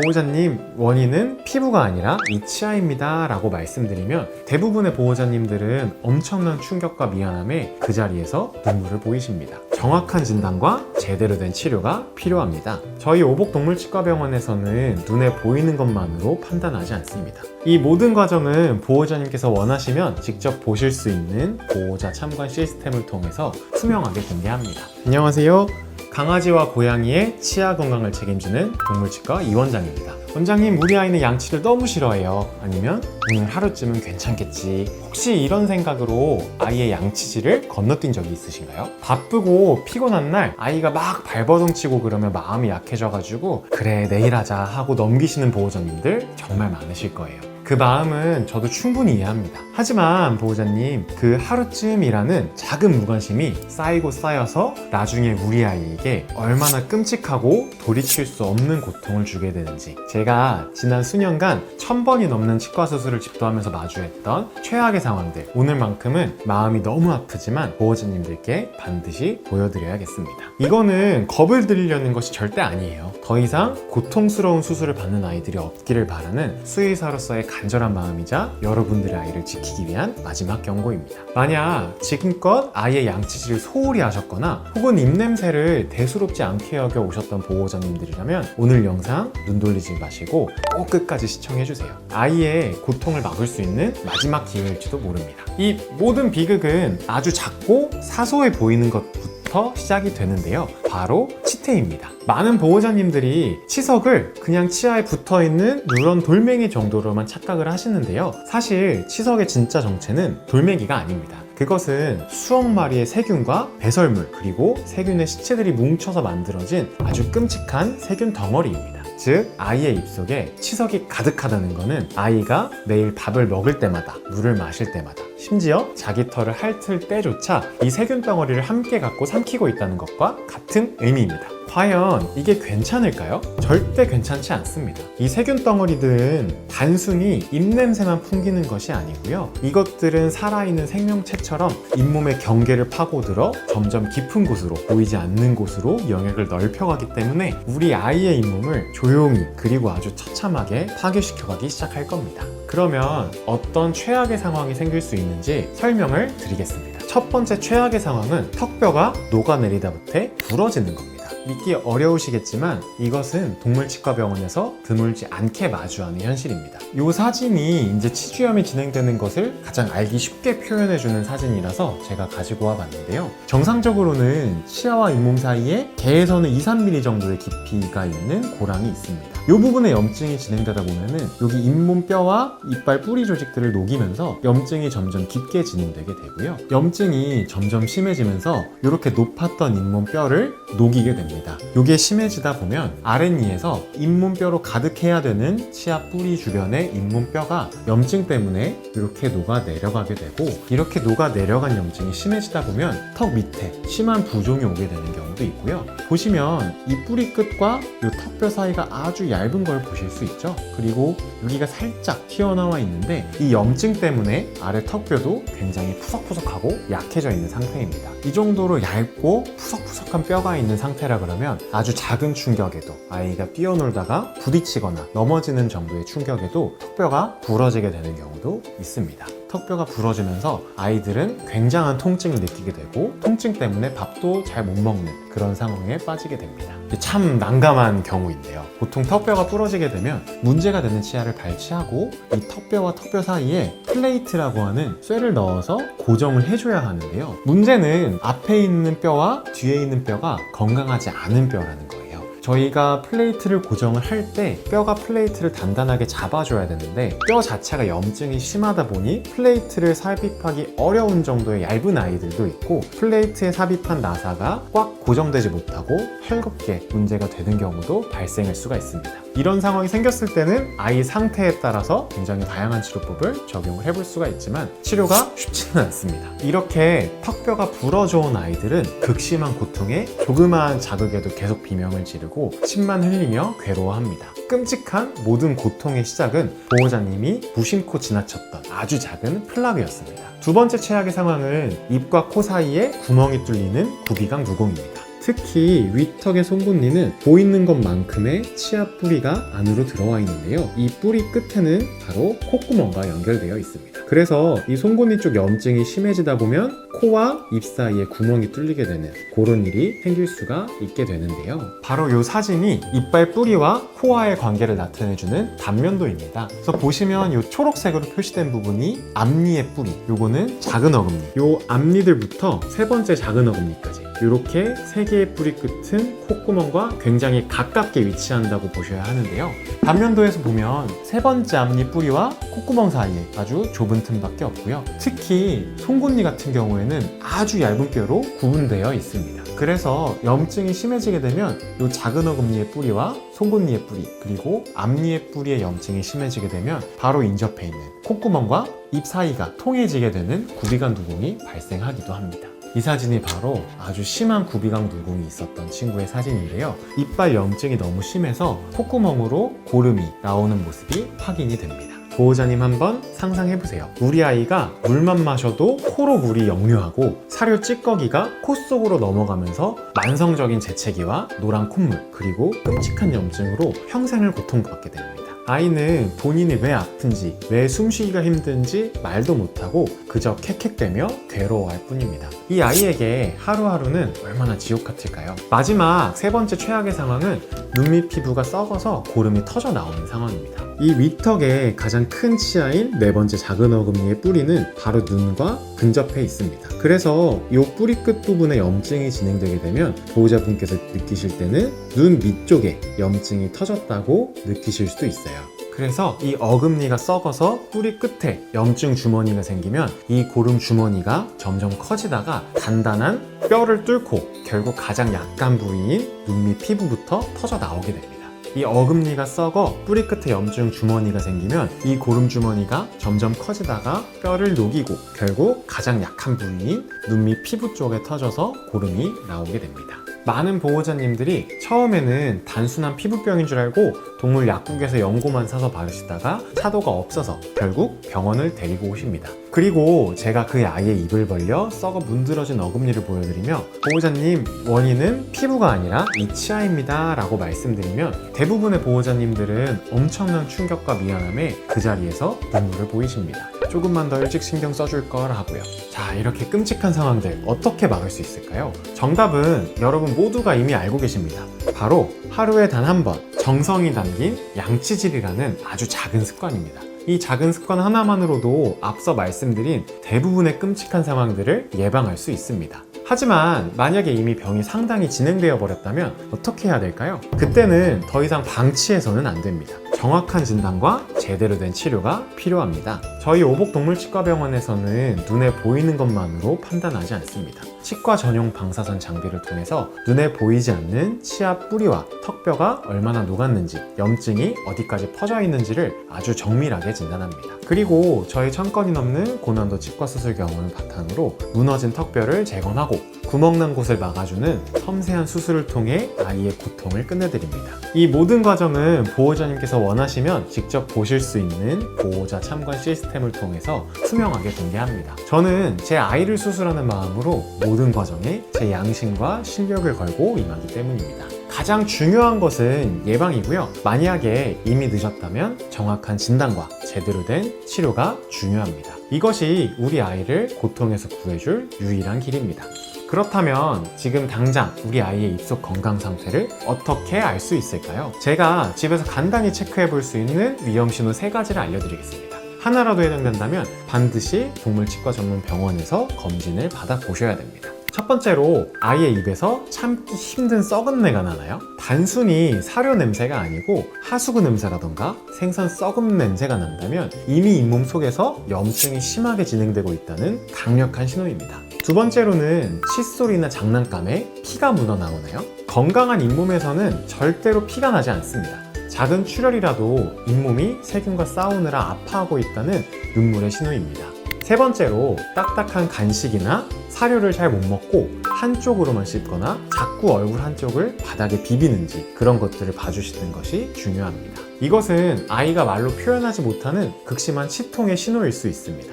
보호자님, 원인은 피부가 아니라 이 치아입니다 라고 말씀드리면 대부분의 보호자님들은 엄청난 충격과 미안함에 그 자리에서 눈물을 보이십니다. 정확한 진단과 제대로 된 치료가 필요합니다. 저희 오복동물치과병원에서는 눈에 보이는 것만으로 판단하지 않습니다. 이 모든 과정은 보호자님께서 원하시면 직접 보실 수 있는 보호자 참관 시스템을 통해서 투명하게 공개합니다. 안녕하세요. 강아지와 고양이의 치아 건강을 책임지는 동물치과 이원장입니다. 원장님, 우리 아이는 양치를 너무 싫어해요. 아니면 오늘 하루쯤은 괜찮겠지. 혹시 이런 생각으로 아이의 양치질을 건너뛴 적이 있으신가요? 바쁘고 피곤한 날 아이가 막 발버둥 치고 그러면 마음이 약해져가지고 그래 내일 하자 하고 넘기시는 보호자님들 정말 많으실 거예요. 그 마음은 저도 충분히 이해합니다. 하지만 보호자님, 그 하루쯤이라는 작은 무관심이 쌓이고 쌓여서 나중에 우리 아이에게 얼마나 끔찍하고 돌이킬 수 없는 고통을 주게 되는지, 제가 지난 수년간 1000번이 넘는 치과 수술을 집도하면서 마주했던 최악의 상황들, 오늘만큼은 마음이 너무 아프지만 보호자님들께 반드시 보여드려야겠습니다. 이거는 겁을 들이려는 것이 절대 아니에요. 더 이상 고통스러운 수술을 받는 아이들이 없기를 바라는 수의사로서의 간절한 마음이자 여러분들의 아이를 지키기 위한 마지막 경고입니다. 만약 지금껏 아이의 양치질을 소홀히 하셨거나 혹은 입냄새를 대수롭지 않게 여겨 오셨던 보호자님들이라면 오늘 영상 눈 돌리지 마시고 꼭 끝까지 시청해주세요. 아이의 고통을 막을 수 있는 마지막 기회일지도 모릅니다. 이 모든 비극은 아주 작고 사소해 보이는 것부터 시작이 되는데요. 바로 치태입니다. 많은 보호자님들이 치석을 그냥 치아에 붙어있는 누런 돌멩이 정도로만 착각을 하시는데요. 사실 치석의 진짜 정체는 돌멩이가 아닙니다. 그것은 수억 마리의 세균과 배설물, 그리고 세균의 시체들이 뭉쳐서 만들어진 아주 끔찍한 세균 덩어리입니다. 즉, 아이의 입속에 치석이 가득하다는 것은 아이가 매일 밥을 먹을 때마다, 물을 마실 때마다, 심지어 자기 털을 핥을 때조차 이 세균 덩어리를 함께 갖고 삼키고 있다는 것과 같은 의미입니다. 과연 이게 괜찮을까요? 절대 괜찮지 않습니다. 이 세균 덩어리들은 단순히 입냄새만 풍기는 것이 아니고요. 이것들은 살아있는 생명체처럼 잇몸의 경계를 파고들어 점점 깊은 곳으로, 보이지 않는 곳으로 영역을 넓혀가기 때문에 우리 아이의 잇몸을 조용히 그리고 아주 처참하게 파괴시켜가기 시작할 겁니다. 그러면 어떤 최악의 상황이 생길 수 있는지 설명을 드리겠습니다. 첫 번째 최악의 상황은 턱뼈가 녹아내리다부터 부러지는 겁니다. 믿기 어려우시겠지만 이것은 동물치과병원에서 드물지 않게 마주하는 현실입니다. 이 사진이 이제 치주염이 진행되는 것을 가장 알기 쉽게 표현해주는 사진이라서 제가 가지고 와봤는데요. 정상적으로는 치아와 잇몸 사이에 개에서는 2-3mm 정도의 깊이가 있는 고랑이 있습니다. 이 부분에 염증이 진행되다 보면은 여기 잇몸뼈와 이빨 뿌리 조직들을 녹이면서 염증이 점점 깊게 진행되게 되고요. 염증이 점점 심해지면서 이렇게 높았던 잇몸뼈를 녹이게 됩니다. 이게 심해지다 보면 아랫니에서 잇몸뼈로 가득해야 되는 치아 뿌리 주변의 잇몸뼈가 염증 때문에 이렇게 녹아 내려가게 되고, 이렇게 녹아 내려간 염증이 심해지다 보면 턱 밑에 심한 부종이 오게 되는 경우도 있고요. 보시면 이 뿌리 끝과 이 턱뼈 사이가 아주 얇은 걸 보실 수 있죠. 그리고 여기가 살짝 튀어나와 있는데 이 염증 때문에 아래 턱뼈도 굉장히 푸석푸석하고 약해져 있는 상태입니다. 이 정도로 얇고 푸석푸석한 뼈가 있는 상태라 그러면 아주 작은 충격에도, 아이가 뛰어놀다가 부딪히거나 넘어지는 정도의 충격에도 턱뼈가 부러지게 되는 경우도 있습니다. 턱뼈가 부러지면서 아이들은 굉장한 통증을 느끼게 되고 통증 때문에 밥도 잘 못 먹는 그런 상황에 빠지게 됩니다. 참 난감한 경우인데요. 보통 턱뼈가 부러지게 되면 문제가 되는 치아를 발치하고 이 턱뼈와 턱뼈 사이에 플레이트라고 하는 쇠를 넣어서 고정을 해줘야 하는데요. 문제는 앞에 있는 뼈와 뒤에 있는 뼈가 건강하지 않은 뼈라는 거예요. 저희가 플레이트를 고정을 할 때 뼈가 플레이트를 단단하게 잡아줘야 되는데 뼈 자체가 염증이 심하다 보니 플레이트를 삽입하기 어려운 정도의 얇은 아이들도 있고, 플레이트에 삽입한 나사가 꽉 고정되지 못하고 헐겁게 문제가 되는 경우도 발생할 수가 있습니다. 이런 상황이 생겼을 때는 아이 상태에 따라서 굉장히 다양한 치료법을 적용을 해볼 수가 있지만 치료가 쉽지는 않습니다. 이렇게 턱뼈가 부러져온 아이들은 극심한 고통에 조그마한 자극에도 계속 비명을 지르고 침만 흘리며 괴로워합니다. 끔찍한 모든 고통의 시작은 보호자님이 무심코 지나쳤던 아주 작은 플라그였습니다. 두 번째 최악의 상황은 입과 코 사이에 구멍이 뚫리는 구비강 누공입니다. 특히 위턱의 송곳니는 보이는 것만큼의 치아 뿌리가 안으로 들어와 있는데요. 이 뿌리 끝에는 바로 콧구멍과 연결되어 있습니다. 그래서 이 송곳니 쪽 염증이 심해지다 보면 코와 입 사이에 구멍이 뚫리게 되는 그런 일이 생길 수가 있게 되는데요. 바로 이 사진이 이빨 뿌리와 코와의 관계를 나타내주는 단면도입니다. 그래서 보시면 이 초록색으로 표시된 부분이 앞니의 뿌리, 요거는 작은 어금니, 요 앞니들부터 세 번째 작은 어금니까지 이렇게 세 개의 뿌리 끝은 콧구멍과 굉장히 가깝게 위치한다고 보셔야 하는데요. 단면도에서 보면 세 번째 앞니 뿌리와 콧구멍 사이에 아주 좁은 틈밖에 없고요. 특히 송곳니 같은 경우에는 아주 얇은 뼈로 구분되어 있습니다. 그래서 염증이 심해지게 되면 이 작은 어금니의 뿌리와 송곳니의 뿌리, 그리고 앞니의 뿌리의 염증이 심해지게 되면 바로 인접해 있는 콧구멍과 입 사이가 통해지게 되는 구비관 누궁이 발생하기도 합니다. 이 사진이 바로 아주 심한 구비강 누궁이 있었던 친구의 사진인데요. 이빨 염증이 너무 심해서 콧구멍으로 고름이 나오는 모습이 확인이 됩니다. 보호자님 한번 상상해보세요. 우리 아이가 물만 마셔도 코로 물이 역류하고 사료 찌꺼기가 코 속으로 넘어가면서 만성적인 재채기와 노란 콧물, 그리고 끔찍한 염증으로 평생을 고통받게 됩니다. 아이는 본인이 왜 아픈지, 왜 숨쉬기가 힘든지 말도 못하고 그저 캑캑대며 괴로워할 뿐입니다. 이 아이에게 하루하루는 얼마나 지옥 같을까요? 마지막 세 번째 최악의 상황은 눈 밑 피부가 썩어서 고름이 터져 나오는 상황입니다. 이 위턱의 가장 큰 치아인 네 번째 작은 어금니의 뿌리는 바로 눈과 근접해 있습니다. 그래서 이 뿌리 끝 부분에 염증이 진행되게 되면 보호자분께서 느끼실 때는 눈 밑쪽에 염증이 터졌다고 느끼실 수도 있어요. 그래서 이 어금니가 썩어서 뿌리 끝에 염증 주머니가 생기면 이 고름 주머니가 점점 커지다가 단단한 뼈를 뚫고 결국 가장 약한 부위인 눈 밑 피부부터 터져 나오게 됩니다. 이 어금니가 썩어 뿌리 끝에 염증 주머니가 생기면 이 고름 주머니가 점점 커지다가 뼈를 녹이고 결국 가장 약한 부위인 눈 밑 피부 쪽에 터져서 고름이 나오게 됩니다. 많은 보호자님들이 처음에는 단순한 피부병인 줄 알고 동물 약국에서 연고만 사서 바르시다가 차도가 없어서 결국 병원을 데리고 오십니다. 그리고 제가 그 아이의 입을 벌려 썩어 문드러진 어금니를 보여드리며 보호자님, 원인은 피부가 아니라 이 치아입니다 라고 말씀드리면 대부분의 보호자님들은 엄청난 충격과 미안함에 그 자리에서 눈물을 보이십니다. 조금만 더 일찍 신경 써줄 걸 하고요. 자, 이렇게 끔찍한 상황들 어떻게 막을 수 있을까요? 정답은 여러분 모두가 이미 알고 계십니다. 바로 하루에 단 한 번 정성이 담긴 양치질이라는 아주 작은 습관입니다. 이 작은 습관 하나만으로도 앞서 말씀드린 대부분의 끔찍한 상황들을 예방할 수 있습니다. 하지만 만약에 이미 병이 상당히 진행되어 버렸다면 어떻게 해야 될까요? 그때는 더 이상 방치해서는 안 됩니다. 정확한 진단과 제대로 된 치료가 필요합니다. 저희 오복동물치과병원에서는 눈에 보이는 것만으로 판단하지 않습니다. 치과 전용 방사선 장비를 통해서 눈에 보이지 않는 치아 뿌리와 턱뼈가 얼마나 녹았는지, 염증이 어디까지 퍼져 있는지를 아주 정밀하게 진단합니다. 그리고 저희 1000건이 넘는 고난도 치과 수술 경험을 바탕으로 무너진 턱뼈를 재건하고 구멍난 곳을 막아주는 섬세한 수술을 통해 아이의 고통을 끝내드립니다. 이 모든 과정은 보호자님께서 원하시면 직접 보실 수 있는 보호자 참관 시스템을 통해서 투명하게 공개합니다. 저는 제 아이를 수술하는 마음으로 모든 과정에 제 양심과 실력을 걸고 임하기 때문입니다. 가장 중요한 것은 예방이고요. 만약에 이미 늦었다면 정확한 진단과 제대로 된 치료가 중요합니다. 이것이 우리 아이를 고통에서 구해줄 유일한 길입니다. 그렇다면 지금 당장 우리 아이의 입속 건강 상태를 어떻게 알 수 있을까요? 제가 집에서 간단히 체크해 볼 수 있는 위험신호 3가지를 알려드리겠습니다. 하나라도 해당된다면 반드시 동물치과 전문 병원에서 검진을 받아 보셔야 됩니다. 첫 번째로 아이의 입에서 참기 힘든 썩은 내가 나나요? 단순히 사료 냄새가 아니고 하수구 냄새라던가 생선 썩은 냄새가 난다면 이미 잇몸 속에서 염증이 심하게 진행되고 있다는 강력한 신호입니다. 두 번째로는 칫솔이나 장난감에 피가 묻어 나오나요? 건강한 잇몸에서는 절대로 피가 나지 않습니다. 작은 출혈이라도 잇몸이 세균과 싸우느라 아파하고 있다는 눈물의 신호입니다. 세 번째로 딱딱한 간식이나 사료를 잘 못 먹고 한쪽으로만 씹거나 자꾸 얼굴 한쪽을 바닥에 비비는지 그런 것들을 봐주시는 것이 중요합니다. 이것은 아이가 말로 표현하지 못하는 극심한 치통의 신호일 수 있습니다.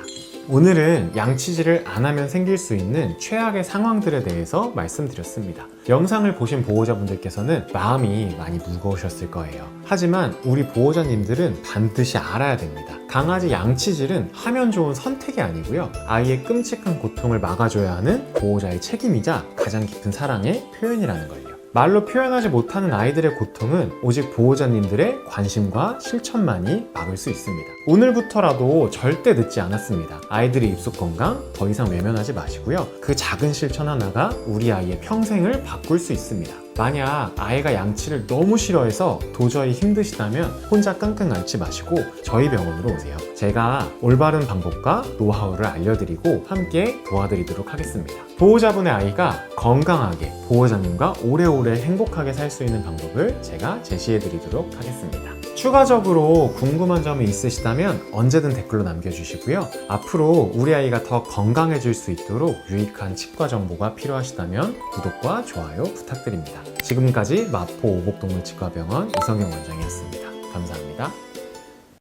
오늘은 양치질을 안 하면 생길 수 있는 최악의 상황들에 대해서 말씀드렸습니다. 영상을 보신 보호자분들께서는 마음이 많이 무거우셨을 거예요. 하지만 우리 보호자님들은 반드시 알아야 됩니다. 강아지 양치질은 하면 좋은 선택이 아니고요. 아이의 끔찍한 고통을 막아줘야 하는 보호자의 책임이자 가장 깊은 사랑의 표현이라는 걸요. 말로 표현하지 못하는 아이들의 고통은 오직 보호자님들의 관심과 실천만이 막을 수 있습니다. 오늘부터라도 절대 늦지 않았습니다. 아이들의 입속 건강 더 이상 외면하지 마시고요. 그 작은 실천 하나가 우리 아이의 평생을 바꿀 수 있습니다. 만약 아이가 양치를 너무 싫어해서 도저히 힘드시다면 혼자 끙끙 앓지 마시고 저희 병원으로 오세요. 제가 올바른 방법과 노하우를 알려드리고 함께 도와드리도록 하겠습니다. 보호자분의 아이가 건강하게 보호자님과 오래오래 행복하게 살 수 있는 방법을 제가 제시해드리도록 하겠습니다. 추가적으로 궁금한 점이 있으시다면 언제든 댓글로 남겨주시고요. 앞으로 우리 아이가 더 건강해질 수 있도록 유익한 치과 정보가 필요하시다면 구독과 좋아요 부탁드립니다. 지금까지 마포 오복동물치과병원 이성경 원장이었습니다. 감사합니다.